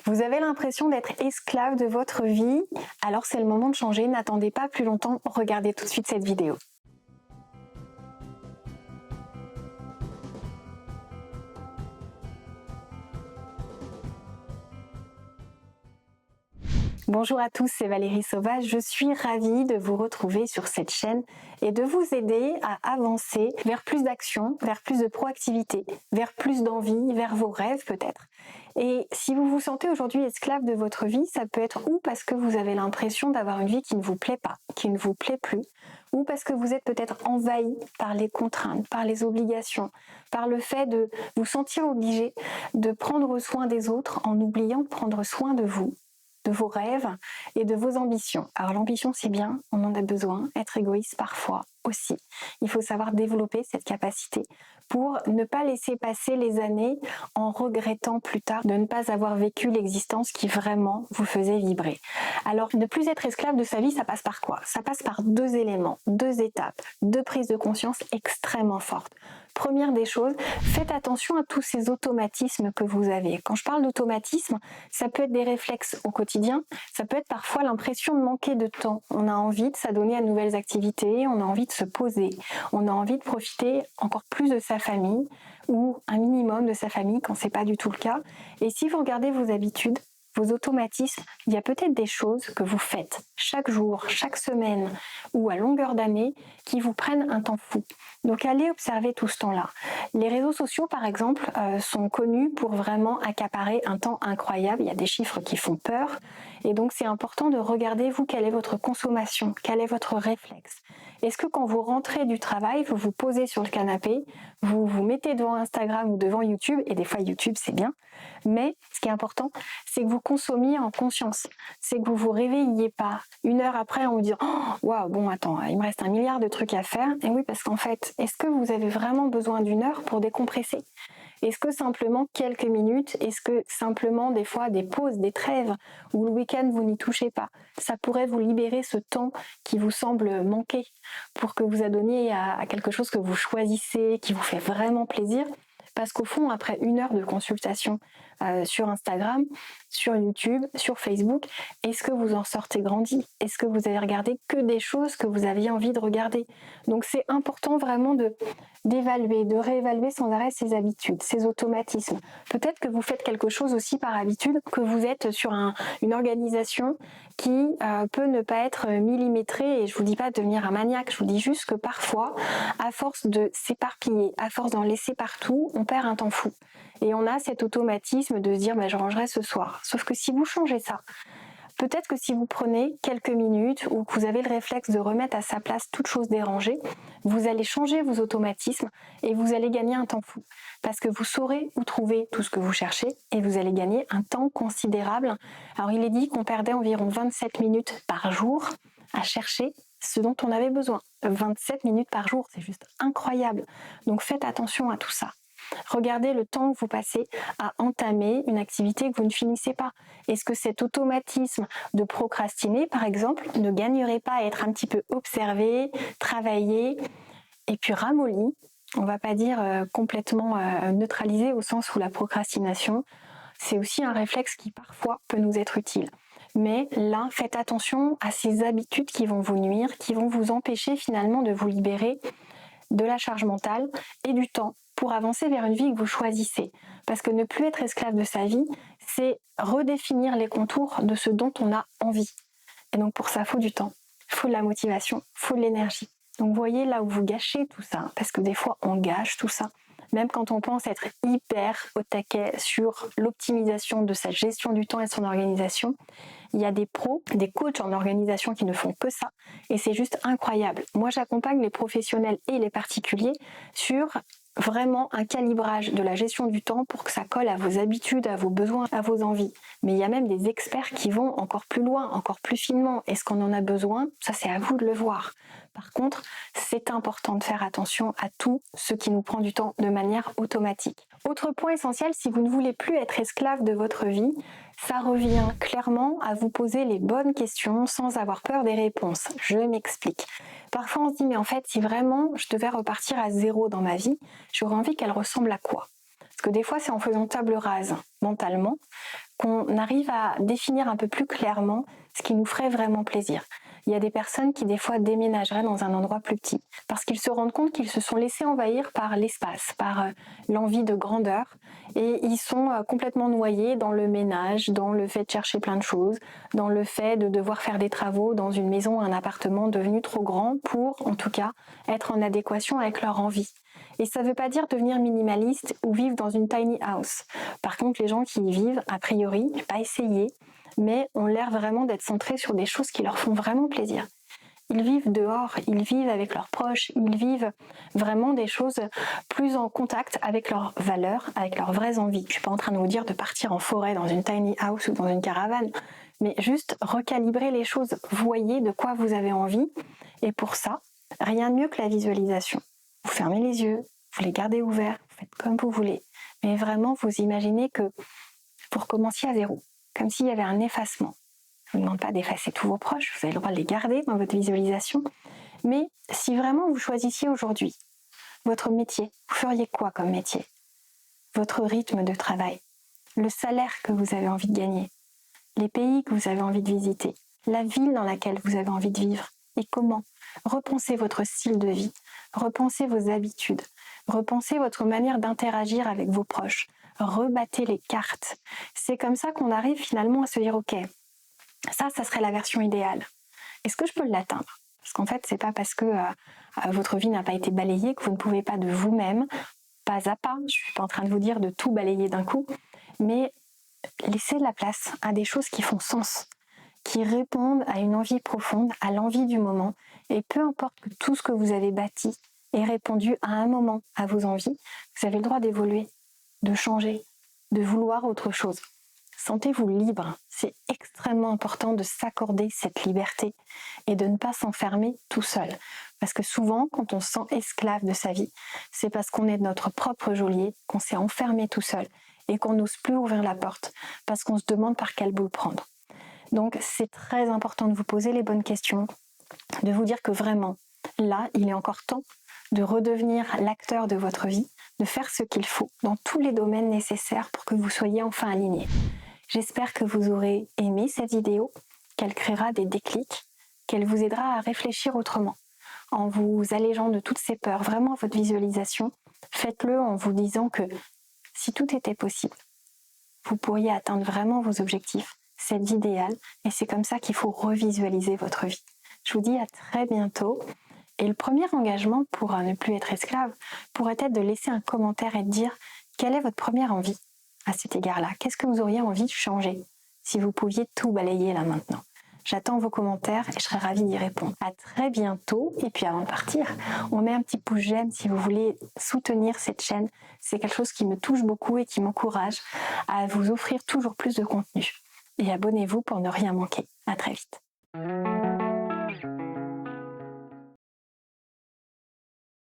Vous avez l'impression d'être esclave de votre vie, alors c'est le moment de changer, n'attendez pas plus longtemps, regardez tout de suite cette vidéo. Bonjour à tous, c'est Valérie Sauvage, je suis ravie de vous retrouver sur cette chaîne et de vous aider à avancer vers plus d'action, vers plus de proactivité, vers plus d'envie, vers vos rêves peut-être. Et si vous vous sentez aujourd'hui esclave de votre vie, ça peut être ou parce que vous avez l'impression d'avoir une vie qui ne vous plaît pas, qui ne vous plaît plus, ou parce que vous êtes peut-être envahi par les contraintes, par les obligations, par le fait de vous sentir obligé de prendre soin des autres en oubliant de prendre soin de vous, de vos rêves et de vos ambitions. Alors l'ambition c'est bien, on en a besoin, être égoïste parfois aussi. Il faut savoir développer cette capacité pour ne pas laisser passer les années en regrettant plus tard de ne pas avoir vécu l'existence qui vraiment vous faisait vibrer. Alors ne plus être esclave de sa vie, ça passe par quoi? Ça passe par deux éléments, deux étapes, deux prises de conscience extrêmement fortes. Première des choses, faites attention à tous ces automatismes que vous avez. Quand je parle d'automatisme, ça peut être des réflexes au quotidien, ça peut être parfois l'impression de manquer de temps. On a envie de s'adonner à de nouvelles activités, on a envie de se poser, on a envie de profiter encore plus de sa famille ou un minimum de sa famille quand c'est pas du tout le cas. Et si vous regardez vos habitudes, vos automatismes, il y a peut-être des choses que vous faites chaque jour, chaque semaine ou à longueur d'année qui vous prennent un temps fou. Donc allez observer tout ce temps-là. Les réseaux sociaux par exemple sont connus pour vraiment accaparer un temps incroyable. Il y a des chiffres qui font peur et donc c'est important de regarder vous quelle est votre consommation, quel est votre réflexe. Est-ce que quand vous rentrez du travail, vous vous posez sur le canapé, vous vous mettez devant Instagram ou devant YouTube, et des fois YouTube c'est bien, mais ce qui est important c'est que vous consommiez en conscience, c'est que vous vous réveilliez pas. Une heure après on vous dit oh, waouh, bon attends, il me reste 1 milliard de trucs à faire. Et oui, parce qu'en fait, est-ce que vous avez vraiment besoin d'une heure pour décompresser? Est-ce que simplement quelques minutes, est-ce que simplement des fois des pauses, des trêves, ou le week-end vous n'y touchez pas, ça pourrait vous libérer ce temps qui vous semble manquer pour que vous adonniez à quelque chose que vous choisissez, qui vous fait vraiment plaisir? Parce qu'au fond, après 1 heure de consultation sur Instagram, sur YouTube, sur Facebook, est-ce que vous en sortez grandi? Est-ce que vous avez regardé que des choses que vous aviez envie de regarder? Donc c'est important vraiment d'évaluer, de réévaluer sans arrêt ses habitudes, ses automatismes. Peut-être que vous faites quelque chose aussi par habitude, que vous êtes sur une organisation qui peut ne pas être millimétrée, et je vous dis pas de devenir un maniaque, je vous dis juste que parfois, à force de s'éparpiller, à force d'en laisser partout, on perd un temps fou. Et on a cet automatisme de se dire je rangerai ce soir. Sauf que si vous changez ça, peut-être que si vous prenez quelques minutes ou que vous avez le réflexe de remettre à sa place toute chose dérangée, vous allez changer vos automatismes et vous allez gagner un temps fou. Parce que vous saurez où trouver tout ce que vous cherchez et vous allez gagner un temps considérable. Alors il est dit qu'on perdait environ 27 minutes par jour à chercher ce dont on avait besoin. 27 minutes par jour, c'est juste incroyable. Donc faites attention à tout ça. Regardez le temps que vous passez à entamer une activité que vous ne finissez pas. Est-ce que cet automatisme de procrastiner, par exemple, ne gagnerait pas à être un petit peu observé, travaillé et puis ramolli? On ne va pas dire complètement neutralisé au sens où la procrastination, c'est aussi un réflexe qui parfois peut nous être utile. Mais là, faites attention à ces habitudes qui vont vous nuire, qui vont vous empêcher finalement de vous libérer de la charge mentale et du temps pour avancer vers une vie que vous choisissez. Parce que ne plus être esclave de sa vie, c'est redéfinir les contours de ce dont on a envie. Et donc pour ça, il faut du temps, il faut de la motivation, il faut de l'énergie. Donc voyez là où vous gâchez tout ça, parce que des fois on gâche tout ça. Même quand on pense être hyper au taquet sur l'optimisation de sa gestion du temps et de son organisation, il y a des pros, des coachs en organisation qui ne font que ça et c'est juste incroyable. Moi j'accompagne les professionnels et les particuliers sur vraiment un calibrage de la gestion du temps pour que ça colle à vos habitudes, à vos besoins, à vos envies. Mais il y a même des experts qui vont encore plus loin, encore plus finement. Est-ce qu'on en a besoin? Ça, c'est à vous de le voir. Par contre, c'est important de faire attention à tout ce qui nous prend du temps de manière automatique. Autre point essentiel, si vous ne voulez plus être esclave de votre vie, ça revient clairement à vous poser les bonnes questions sans avoir peur des réponses. Je m'explique. Parfois on se dit mais en fait si vraiment je devais repartir à zéro dans ma vie, j'aurais envie qu'elle ressemble à quoi? Parce que des fois c'est en faisant table rase mentalement qu'on arrive à définir un peu plus clairement ce qui nous ferait vraiment plaisir. Il y a des personnes qui des fois déménageraient dans un endroit plus petit parce qu'ils se rendent compte qu'ils se sont laissés envahir par l'espace, par l'envie de grandeur et ils sont complètement noyés dans le ménage, dans le fait de chercher plein de choses, dans le fait de devoir faire des travaux dans une maison ou un appartement devenu trop grand pour, en tout cas, être en adéquation avec leur envie. Et ça ne veut pas dire devenir minimaliste ou vivre dans une tiny house. Par contre, les gens qui y vivent, a priori, pas essayer, mais ont l'air vraiment d'être centrés sur des choses qui leur font vraiment plaisir. Ils vivent dehors, ils vivent avec leurs proches, ils vivent vraiment des choses plus en contact avec leurs valeurs, avec leurs vraies envies. Je ne suis pas en train de vous dire de partir en forêt dans une tiny house ou dans une caravane, mais juste recalibrer les choses. Voyez de quoi vous avez envie. Et pour ça, rien de mieux que la visualisation. Vous fermez les yeux, vous les gardez ouverts, vous faites comme vous voulez. Mais vraiment, vous imaginez que vous recommenciez à zéro, comme s'il y avait un effacement. Je ne vous demande pas d'effacer tous vos proches, vous avez le droit de les garder dans votre visualisation. Mais si vraiment vous choisissiez aujourd'hui votre métier, vous feriez quoi comme métier? Votre rythme de travail, le salaire que vous avez envie de gagner, les pays que vous avez envie de visiter, la ville dans laquelle vous avez envie de vivre et comment. Repensez votre style de vie, repensez vos habitudes, repensez votre manière d'interagir avec vos proches, rebattez les cartes. C'est comme ça qu'on arrive finalement à se dire ok, ça serait la version idéale. Est-ce que je peux l'atteindre? Parce qu'en fait, c'est pas parce que votre vie n'a pas été balayée que vous ne pouvez pas de vous-même, pas à pas, je suis pas en train de vous dire de tout balayer d'un coup, mais laissez de la place à des choses qui font sens, qui répondent à une envie profonde, à l'envie du moment, et peu importe que tout ce que vous avez bâti ait répondu à un moment à vos envies, vous avez le droit d'évoluer, de changer, de vouloir autre chose. Sentez-vous libre, c'est extrêmement important de s'accorder cette liberté et de ne pas s'enfermer tout seul. Parce que souvent, quand on se sent esclave de sa vie, c'est parce qu'on est notre propre geôlier, qu'on s'est enfermé tout seul et qu'on n'ose plus ouvrir la porte parce qu'on se demande par quel bout le prendre. Donc c'est très important de vous poser les bonnes questions, de vous dire que vraiment, là, il est encore temps de redevenir l'acteur de votre vie, de faire ce qu'il faut dans tous les domaines nécessaires pour que vous soyez enfin aligné. J'espère que vous aurez aimé cette vidéo, qu'elle créera des déclics, qu'elle vous aidera à réfléchir autrement, en vous allégeant de toutes ces peurs. Vraiment, votre visualisation, faites-le en vous disant que si tout était possible, vous pourriez atteindre vraiment vos objectifs, c'est l'idéal, et c'est comme ça qu'il faut revisualiser votre vie. Je vous dis à très bientôt. Et le premier engagement pour ne plus être esclave pourrait être de laisser un commentaire et de dire quelle est votre première envie à cet égard-là. Qu'est-ce que vous auriez envie de changer si vous pouviez tout balayer là maintenant? J'attends vos commentaires et je serai ravie d'y répondre. À très bientôt. Et puis avant de partir, on met un petit pouce j'aime si vous voulez soutenir cette chaîne. C'est quelque chose qui me touche beaucoup et qui m'encourage à vous offrir toujours plus de contenu. Et abonnez-vous pour ne rien manquer. À très vite.